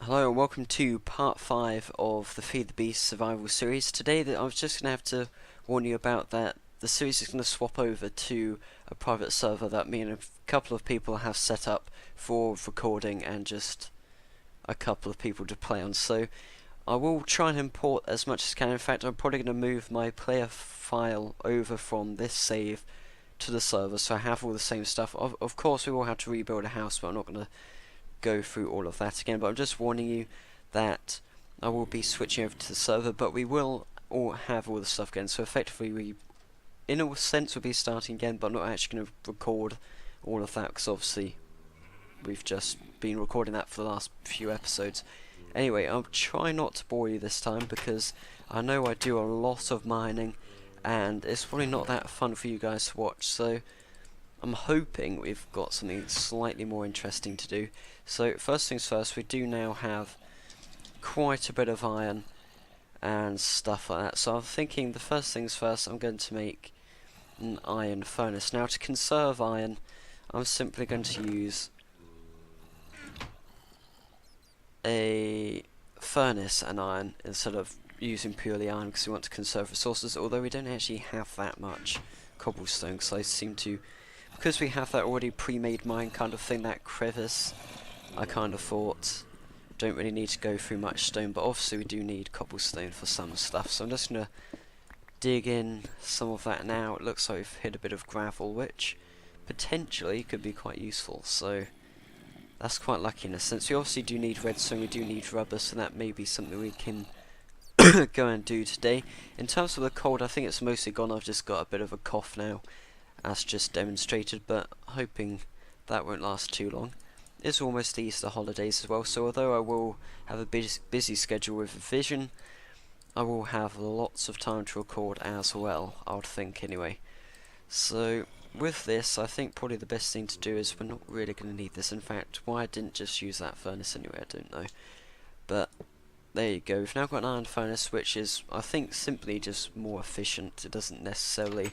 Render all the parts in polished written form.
Hello and welcome to part 5 of the Feed the Beast survival series. Today I was just going to have to warn you about that the series is going to swap over to a private server that me and a couple of people have set up for recording and just a couple of people to play on. So I will try and import as much as I can. In fact, I'm probably going to move my player file over from this save to the server so I have all the same stuff. Of course we will have to rebuild a house, but I'm not going to go through all of that again, but I'm just warning you that I will be switching over to the server, but we will all have all the stuff again, so effectively we, in a sense, will be starting again, but I'm not actually going to record all of that, because obviously we've just been recording that for the last few episodes. Anyway, I'll try not to bore you this time, because I know I do a lot of mining, and it's probably not that fun for you guys to watch, so I'm hoping we've got something slightly more interesting to do. So first things first, we do now have quite a bit of iron and stuff like that. So I'm thinking the first things first, I'm going to make an iron furnace. Now to conserve iron, I'm simply going to use a furnace and iron instead of using purely iron because we want to conserve resources, although we don't actually have that much cobblestone because I seem to, because we have that already pre-made mine kind of thing, that crevice, I kind of thought don't really need to go through much stone, but obviously we do need cobblestone for some stuff, so I'm just going to dig in some of that now. It looks like we've hit a bit of gravel, which potentially could be quite useful, so that's quite lucky in a sense. We obviously do need redstone, we do need rubber, so that may be something we can go and do today. In terms of the cold, I think it's mostly gone. I've just got a bit of a cough now, as just demonstrated, but hoping that won't last too long. It's almost the Easter holidays as well, so although I will have a busy schedule with Vision, I will have lots of time to record as well, I would think anyway. So with this, I think probably the best thing to do is we're not really going to need this. In fact, why I didn't just use that furnace anyway, I don't know. But there you go, we've now got an iron furnace, which is, I think, simply just more efficient. It doesn't necessarily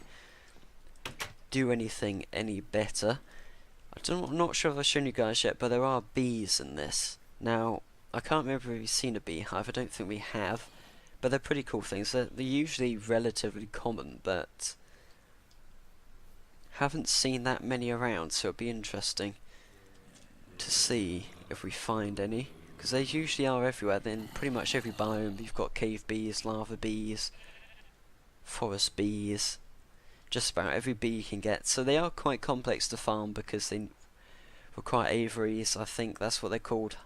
do anything any better. I'm not sure if I've shown you guys yet, but there are bees in this. Now, I can't remember if we've seen a beehive, I don't think we have, but they're pretty cool things. They're usually relatively common, but haven't seen that many around, so it'll be interesting to see if we find any, because they usually are everywhere. In pretty much every biome you've got cave bees, lava bees, forest bees, just about every bee you can get. So they are quite complex to farm because they require aviaries. I think that's what they're called,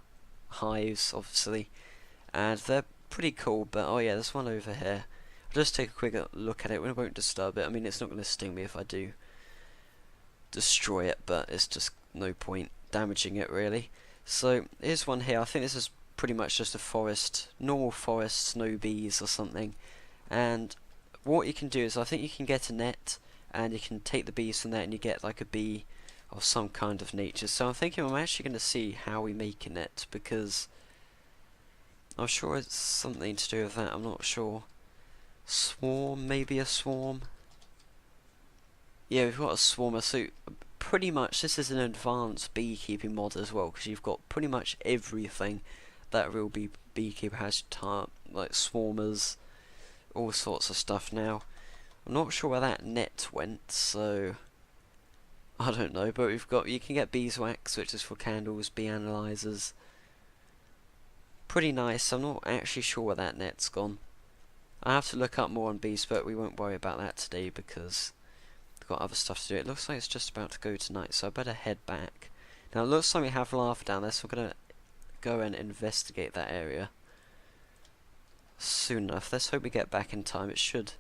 hives obviously, and they're pretty cool. But oh yeah, there's one over here. I'll just take a quick look at it. We won't disturb it. I mean, it's not going to sting me if I do destroy it, but it's just no point damaging it really. So here's one here. I think this is pretty much just a forest, normal forest, snow bees or something, and what you can do is I think you can get a net and you can take the bees from there and you get like a bee of some kind of nature. So I'm thinking I'm actually going to see how we make a net, because I'm sure it's something to do with that. I'm not sure. Swarm, maybe a swarm. Yeah, we've got a swarmer, so pretty much this is an advanced beekeeping mod as well, because you've got pretty much everything that a real beekeeper has, like swarmers, all sorts of stuff. Now, I'm not sure where that net went, so I don't know, but you can get beeswax, which is for candles, bee analyzers. Pretty nice. I'm not actually sure where that net's gone. I have to look up more on bees, but we won't worry about that today because we've got other stuff to do. It looks like it's just about to go tonight, so I better head back. Now it looks like we have lava down there, so we're gonna go and investigate that area soon enough. Let's hope we get back in time. It should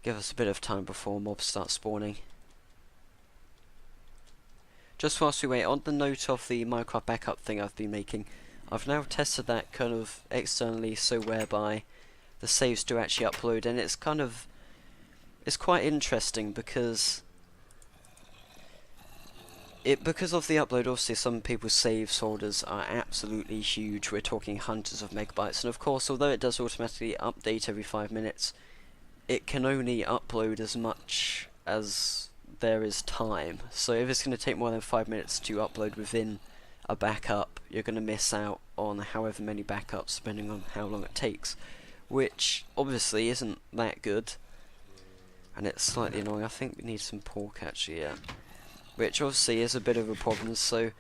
give us a bit of time before mobs start spawning. Just whilst we wait, on the note of the Minecraft backup thing I've been making, I've now tested that kind of externally, so whereby the saves do actually upload, and it's quite interesting because because of the upload. Obviously some people's save folders are absolutely huge. We're talking hundreds of megabytes, and of course, although it does automatically update every 5 minutes, it can only upload as much as there is time. So if it's going to take more than 5 minutes to upload within a backup, you're going to miss out on however many backups depending on how long it takes, which obviously isn't that good, and it's slightly annoying. I think we need some pork actually, yeah, which obviously is a bit of a problem. So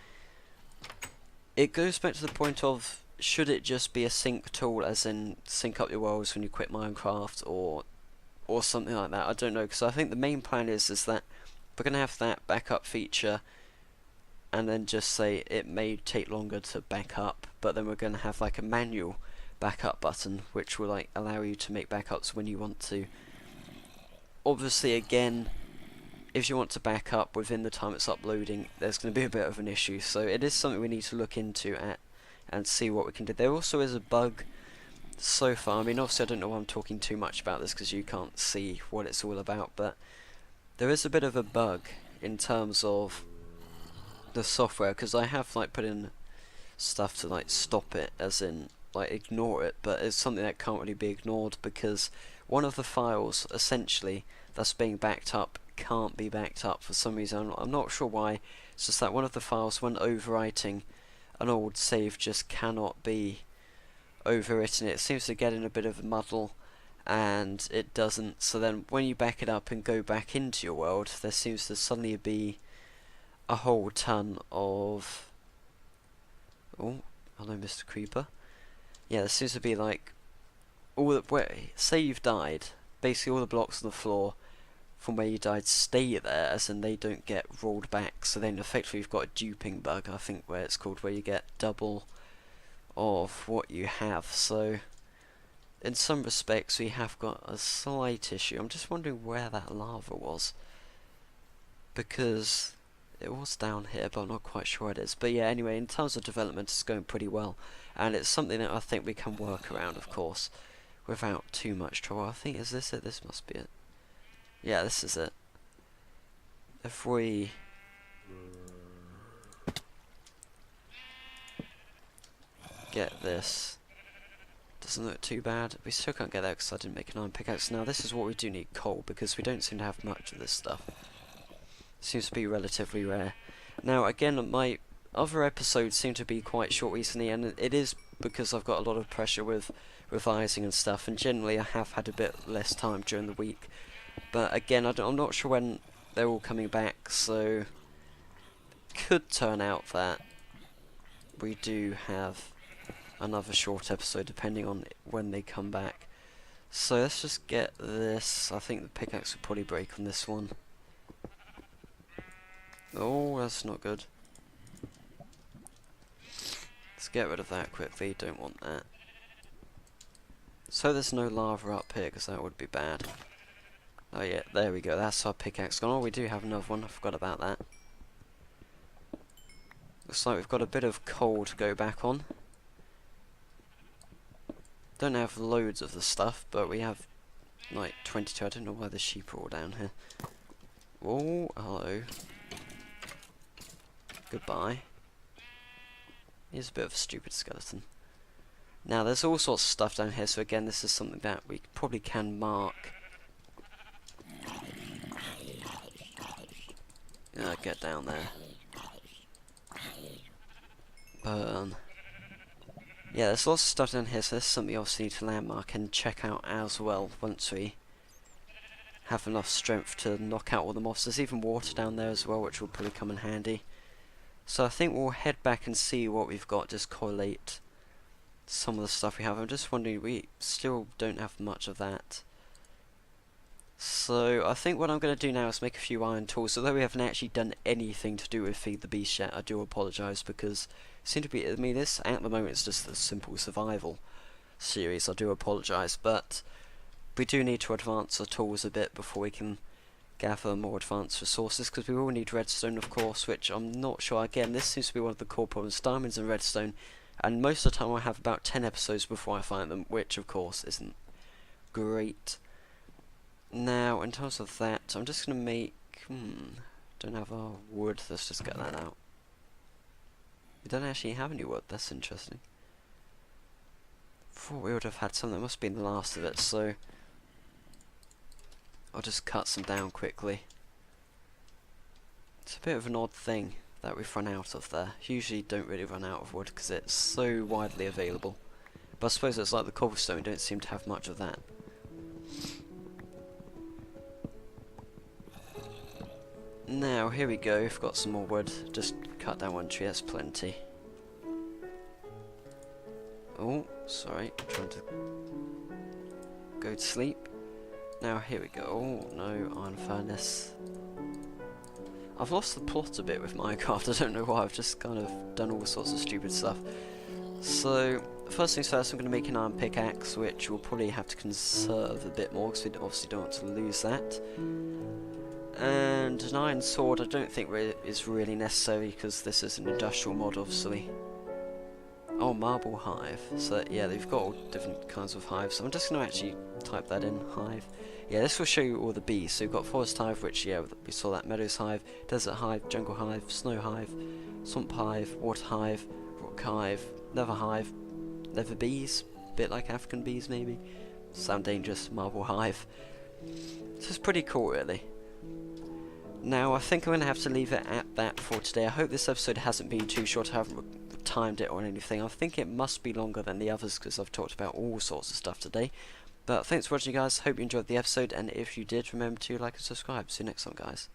it goes back to the point of, should it just be a sync tool, as in sync up your worlds when you quit Minecraft, or something like that? I don't know, because I think the main plan is that we're going to have that backup feature, and then just say it may take longer to back up, but then we're going to have like a manual backup button which will like allow you to make backups when you want to. Obviously, again, if you want to back up within the time it's uploading, there's going to be a bit of an issue, so it is something we need to look into and see what we can do. There also is a bug so far. I mean, obviously I don't know why I'm talking too much about this because you can't see what it's all about, but there is a bit of a bug in terms of the software, because I have like put in stuff to like stop it, as in like ignore it, but it's something that can't really be ignored, because one of the files essentially that's being backed up can't be backed up for some reason. I'm not sure why. It's just that one of the files, when overwriting an old save, just cannot be overwritten. It seems to get in a bit of a muddle, and it doesn't. So then when you back it up and go back into your world, there seems to suddenly be a whole ton of... Oh, hello Mr. Creeper. Yeah, there seems to be like... say you've died, basically all the blocks on the floor from where you died stay there, as in they don't get rolled back, so then effectively you've got a duping bug, I think where it's called, where you get double of what you have. So in some respects we have got a slight issue. I'm just wondering where that lava was, because it was down here, but I'm not quite sure where it is. But yeah, anyway, in terms of development, it's going pretty well, and it's something that I think we can work around, of course, without too much trouble. I think, is this it? This must be it. Yeah, this is it. If we... get this, doesn't look too bad. We still can't get that because I didn't make an iron pickaxe. Now this is what we do need: coal, because we don't seem to have much of this stuff. Seems to be relatively rare. Now again, my other episodes seem to be quite short recently, and it is because I've got a lot of pressure with revising and stuff, and generally I have had a bit less time during the week. But again, I'm not sure when they're all coming back, so could turn out that we do have another short episode depending on when they come back. So let's just get this. I think the pickaxe will probably break on this one. Oh, that's not good. Let's get rid of that quickly, don't want that. So there's no lava up here, because that would be bad. Oh yeah, there we go, that's our pickaxe gone. Oh, we do have another one, I forgot about that. Looks like we've got a bit of coal to go back on. Don't have loads of the stuff, but we have like 22. I don't know why the sheep are all down here. Oh, hello. Goodbye. Here's a bit of a stupid skeleton. Now there's all sorts of stuff down here, so again this is something that we probably can mark. Get down there. Burn. Yeah, there's lots of stuff down here, so this is something you obviously need to landmark and check out as well once we have enough strength to knock out all the mobs. There's even water down there as well, which will probably come in handy. So I think we'll head back and see what we've got, just correlate some of the stuff we have. I'm just wondering, we still don't have much of that. So I think what I'm going to do now is make a few iron tools. Although we haven't actually done anything to do with Feed the Beast yet, I do apologise, because it seems to be, I mean, this at the moment is just a simple survival series. I do apologise, but we do need to advance our tools a bit before we can gather more advanced resources, because we will need redstone, of course, which I'm not sure. Again, this seems to be one of the core problems: diamonds and redstone, and most of the time I have about 10 episodes before I find them, which of course isn't great. Now, in terms of that, I'm just going to make... don't have our wood, let's just get that out. We don't actually have any wood, that's interesting. Thought we would have had some, that must be the last of it, so... I'll just cut some down quickly. It's a bit of an odd thing that we've run out of there. Usually don't really run out of wood because it's so widely available. But I suppose it's like the cobblestone, we don't seem to have much of that. Now, here we go, we've got some more wood. Just cut down one tree, that's plenty. Oh, sorry, I'm trying to go to sleep. Now, here we go. Oh, no, iron furnace. I've lost the plot a bit with Minecraft, I don't know why, I've just kind of done all sorts of stupid stuff. So, first things first, I'm going to make an iron pickaxe, which we'll probably have to conserve a bit more, because we obviously don't want to lose that. And an iron sword I don't think is really necessary, because this is an industrial mod, obviously. Oh, marble hive. So, yeah, they've got all different kinds of hives. So I'm just going to actually type that in, hive. Yeah, this will show you all the bees. So you've got forest hive, which, yeah, we saw that, meadows hive, desert hive, jungle hive, snow hive, swamp hive, water hive, rock hive, nether bees, a bit like African bees maybe. Sound dangerous, marble hive. So it's pretty cool, really. Now, I think I'm going to have to leave it at that for today. I hope this episode hasn't been too short. I haven't timed it or anything. I think it must be longer than the others because I've talked about all sorts of stuff today. But thanks for watching, guys. Hope you enjoyed the episode, and if you did, remember to like and subscribe. See you next time, guys.